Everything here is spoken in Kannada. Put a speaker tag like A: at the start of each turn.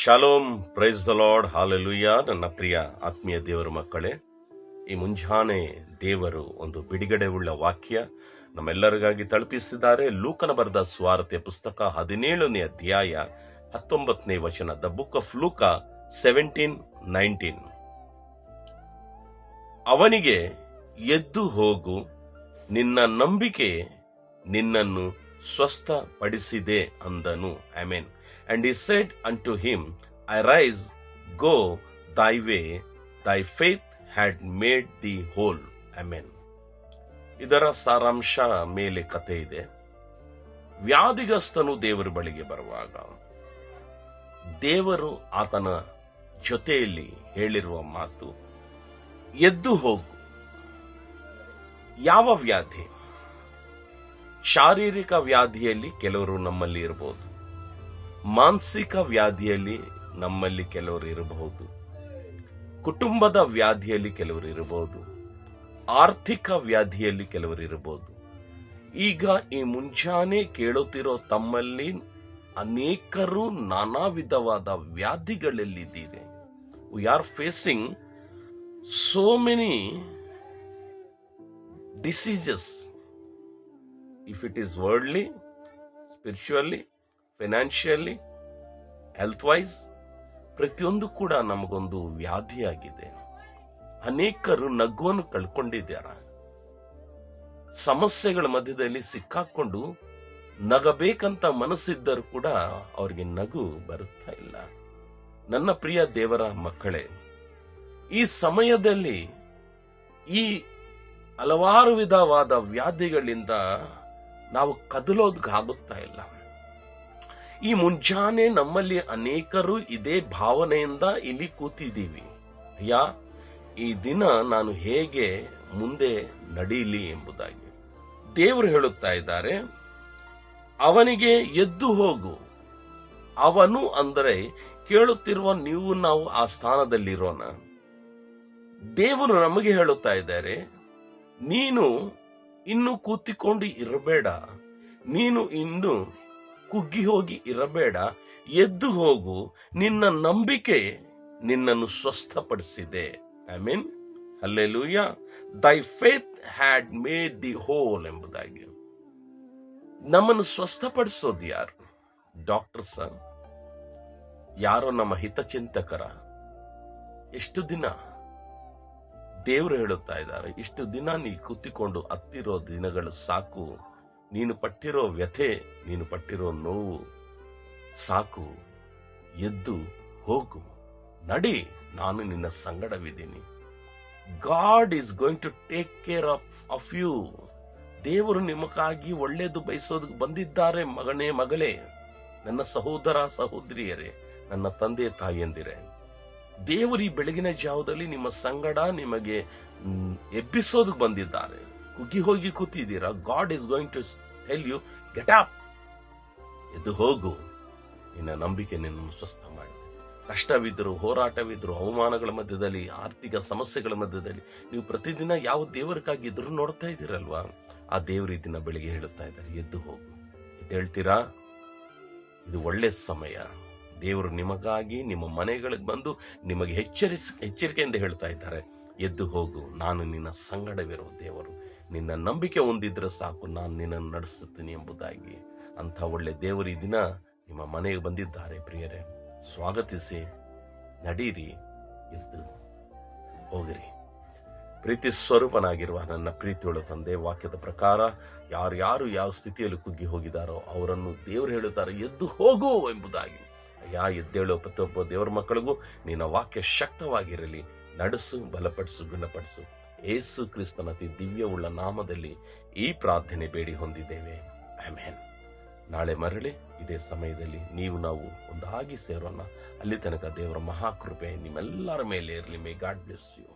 A: Shalom, praise the lord, hallelujah. ನನ್ನ ಪ್ರಿಯ ಆತ್ಮೀಯ ದೇವರ ಮಕ್ಕಳೇ, ಈ ಮುಂಜಾನೆ ದೇವರು ಒಂದು ಬಿಡುಗಡೆ ಉಳ್ಳ ವಾಕ್ಯ ನಮ್ಮೆಲ್ಲರಿಗಾಗಿ ತಲುಪಿಸಿದ್ದಾರೆ. ಲೂಕನ ಬರೆದ ಸುವಾರ್ತೆ ಪುಸ್ತಕ 17ನೇ ಅಧ್ಯಾಯ 19ನೇ ವಚನ. The book of Luke 17:19. ಅವನಿಗೆ, ಎದ್ದು ಹೋಗು, ನಿನ್ನ ನಂಬಿಕೆ ನಿನ್ನನ್ನು ಸ್ವಸ್ಥಪಡಿಸಿದೆ ಅಂದನು. Amen. And he said unto him, Arise, go thy way, thy faith had made thee whole. Amen. ಇದರ ಸಾರಾಂಶ ಮೇಲೆ ಕಥೆ ಇದೆ. ವ್ಯಾಧಿಗಸ್ತನು ದೇವರ ಬಳಿಗೆ ಬರುವಾಗ ದೇವರು ಆತನ ಜೊತೆಯಲ್ಲಿ ಹೇಳಿರುವ ಮಾತು, ಎದ್ದು ಹೋಗು. ಯಾವ ವ್ಯಾಧಿ? ಶಾರೀರಿಕ ವ್ಯಾಧಿಯಲ್ಲಿ ಕೆಲವರು ನಮ್ಮಲ್ಲಿ ಇರಬಹುದು, ಮಾನಸಿಕ ವ್ಯಾಧಿಯಲ್ಲಿ ನಮ್ಮಲ್ಲಿ ಕೆಲವರು ಇರಬಹುದು, ಕುಟುಂಬದ ವ್ಯಾಧಿಯಲ್ಲಿ ಕೆಲವರು ಇರಬಹುದು, ಆರ್ಥಿಕ ವ್ಯಾಧಿಯಲ್ಲಿ ಕೆಲವರು ಇರಬಹುದು. ಈಗ ಈ ಮುಂಜಾನೆ ಕೇಳುತ್ತಿರೋ ತಮ್ಮಲ್ಲಿ ಅನೇಕರು ನಾನಾ ವಿಧವಾದ ವ್ಯಾಧಿಗಳಲ್ಲಿದ್ದೀರಿ. We are facing so many diseases. If it is worldly, spiritually, financially, health wise, ಪ್ರತಿಯೊಂದು ಕೂಡ ನಮಗೊಂದು ವ್ಯಾಧಿಯಾಗಿದೆ. ಅನೇಕರು ನಗುವನ್ನು ಕಳ್ಕೊಂಡಿದ್ದಾರೆ. ಸಮಸ್ಯೆಗಳ ಮಧ್ಯದಲ್ಲಿ ಸಿಕ್ಕಾಕೊಂಡು ನಗಬೇಕಂತ ಮನಸ್ಸಿದ್ದರೂ ಕೂಡ ಅವರಿಗೆ ನಗು ಬರುತ್ತಾ ಇಲ್ಲ. ನನ್ನ ಪ್ರಿಯ ದೇವರ ಮಕ್ಕಳೇ, ಈ ಸಮಯದಲ್ಲಿ ಈ ಹಲವಾರು ವಿಧವಾದ ವ್ಯಾಧಿಗಳಿಂದ ನಾವು ಕದಲೋದಕ್ಕಾಗುತ್ತಾ ಇಲ್ಲ. ಈ ಮುಂಜಾನೆ ನಮ್ಮಲ್ಲಿ ಅನೇಕರು ಇದೇ ಭಾವನೆಯಿಂದ ಇಲ್ಲಿ ಕೂತಿದ್ದೀವಿ. ಅಯ್ಯ, ಈ ದಿನ ನಾನು ಹೇಗೆ ಮುಂದೆ ನಡೀಲಿ ಎಂಬುದಾಗಿ ದೇವರು ಹೇಳುತ್ತಾ ಇದ್ದಾರೆ. ಅವನಿಗೆ, ಎದ್ದು ಹೋಗು. ಅವನು ಅಂದರೆ ಕೇಳುತ್ತಿರುವ ನೀವು, ನಾವು ಆ ಸ್ಥಾನದಲ್ಲಿರೋಣ. ದೇವರು ನಮಗೆ ಹೇಳುತ್ತಾ ಇದ್ದಾರೆ, ನೀನು ಇನ್ನು ಕೂತಿಕೊಂಡು ಇರಬೇಡ, ನೀನು ಇನ್ನು ಕುಗ್ಗಿ ಹೋಗಿ ಇರಬೇಡ, ಎದ್ದು ಹೋಗು, ನಿನ್ನ ನಂಬಿಕೆ ನಿನ್ನನ್ನು ಸ್ವಸ್ಥಪಡಿಸಿದೆ. I mean, hallelujah. Thy faith had made thee whole ಎಂಬುದಾಗಿ. ನಮ್ಮನ್ನು ಸ್ವಸ್ಥಪಡಿಸೋದು ಯಾರು? ಡಾಕ್ಟರ್ಸ? ಯಾರೋ ನಮ್ಮ ಹಿತಚಿಂತಕರ? ಎಷ್ಟು ದಿನ ದೇವರು ಹೇಳುತ್ತಾ ಇದ್ದಾರೆ, ಇಷ್ಟು ದಿನ ನೀ ಕೂತಿಕೊಂಡು ಹತ್ತಿರೋ ದಿನಗಳು ಸಾಕು. ನೀನು ಪಟ್ಟಿರೋ ವ್ಯಥೆ, ನೀನು ಪಟ್ಟಿರೋ ನೋವು ಸಾಕು. ಎದ್ದು ಹೋಗು, ನಡಿ, ನಾನು ನಿನ್ನ ಸಂಗಡವಿದ್ದೀನಿ. God is going to take care of you. ದೇವರು ನಿಮಗಾಗಿ ಒಳ್ಳೆಯದು ಬಯಸೋದಕ್ಕೆ ಬಂದಿದ್ದಾರೆ. ಮಗನೇ, ಮಗಳೇ, ನನ್ನ ಸಹೋದರ ಸಹೋದರಿಯರೇ, ನನ್ನ ತಂದೆ ತಾಯಿಯಂದಿರೇ, ದೇವರು ಈ ಬೆಳಗಿನ ಜಾವದಲ್ಲಿ ನಿಮ್ಮ ಸಂಗಡ ನಿಮಗೆ ಎಬ್ಬಿಸೋದಕ್ಕೆ ಬಂದಿದ್ದಾರೆ. ಕುಗ್ಗಿ ಹೋಗಿ ಕೂತಿದ್ದೀರಾ? God is going to tell you, get up, ಎದ್ದು ಹೋಗು, ನಿನ್ನ ನಂಬಿಕೆ ನಿನ್ನನ್ನು ಸ್ವಸ್ಥ ಮಾಡಿ. ಕಷ್ಟವಿದ್ರು, ಹೋರಾಟವಿದ್ರು, ಅವಮಾನಗಳ ಮಧ್ಯದಲ್ಲಿ, ಆರ್ಥಿಕ ಸಮಸ್ಯೆಗಳ ಮಧ್ಯದಲ್ಲಿ ನೀವು ಪ್ರತಿದಿನ ಯಾವ ದೇವರಿಗಾಗಿ ಎದುರು ನೋಡ್ತಾ ಇದ್ದೀರಲ್ವಾ, ಆ ದೇವರು ಈ ದಿನ ಬೆಳಿಗ್ಗೆ ಹೇಳುತ್ತಾ ಇದ್ದಾರೆ, ಎದ್ದು ಹೋಗು. ಇದು ಹೇಳ್ತೀರಾ? ಇದು ಒಳ್ಳೆ ಸಮಯ. ದೇವರು ನಿಮಗಾಗಿ ನಿಮ್ಮ ಮನೆಗಳಿಗೆ ಬಂದು ನಿಮಗೆ ಎಚ್ಚರಿಕೆಯಿಂದ ಹೇಳ್ತಾ ಇದ್ದಾರೆ, ಎದ್ದು ಹೋಗು, ನಾನು ನಿನ್ನ ಸಂಗಡವಿರೋ ದೇವರು. ನಿನ್ನ ನಂಬಿಕೆ ಹೊಂದಿದ್ರೆ ಸಾಕು, ನಾನು ನಿನ್ನನ್ನು ನಡೆಸುತ್ತೀನಿ ಎಂಬುದಾಗಿ. ಅಂಥ ಒಳ್ಳೆ ದೇವರು ಈ ದಿನ ನಿಮ್ಮ ಮನೆಗೆ ಬಂದಿದ್ದಾರೆ. ಪ್ರಿಯರೇ, ಸ್ವಾಗತಿಸಿ, ನಡೀರಿ, ಎದ್ದು ಹೋಗಿರಿ. ಪ್ರೀತಿ ಸ್ವರೂಪನಾಗಿರುವ ನನ್ನ ಪ್ರೀತಿಯುಳ್ಳ ತಂದೆ, ವಾಕ್ಯದ ಪ್ರಕಾರ ಯಾರು ಯಾವ ಸ್ಥಿತಿಯಲ್ಲಿ ಕುಗ್ಗಿ ಹೋಗಿದಾರೋ ಅವರನ್ನು ದೇವರು ಹೇಳುತ್ತಾರೆ, ಎದ್ದು ಹೋಗು ಎಂಬುದಾಗಿ. ಎದ್ದೇಳೋ ಪ್ರತಿಯೊಬ್ಬ ದೇವರ ಮಕ್ಕಳಿಗೂ ನಿನ್ನ ವಾಕ್ಯ ಶಕ್ತವಾಗಿರಲಿ. ನಡೆಸು, ಬಲಪಡಿಸು, ಗುಣಪಡಿಸು. ಯೇಸು ಕ್ರಿಸ್ತನ ಅತಿ ದಿವ್ಯವುಳ್ಳ ನಾಮದಲ್ಲಿ ಈ ಪ್ರಾರ್ಥನೆ ಬೇಡಿ ಹೊಂದಿದ್ದೇವೆ. ಆಮೆನ್. ನಾಳೆ ಮರಳಿ ಇದೇ ಸಮಯದಲ್ಲಿ ನೀವು ನಾವು ಒಂದಾಗಿ ಸೇರೋಣ. ಅಲ್ಲಿ ತನಕ ದೇವರ ಮಹಾಕೃಪೆ ನಿಮ್ಮೆಲ್ಲರ ಮೇಲೆ ಇರಲಿ. May God bless you.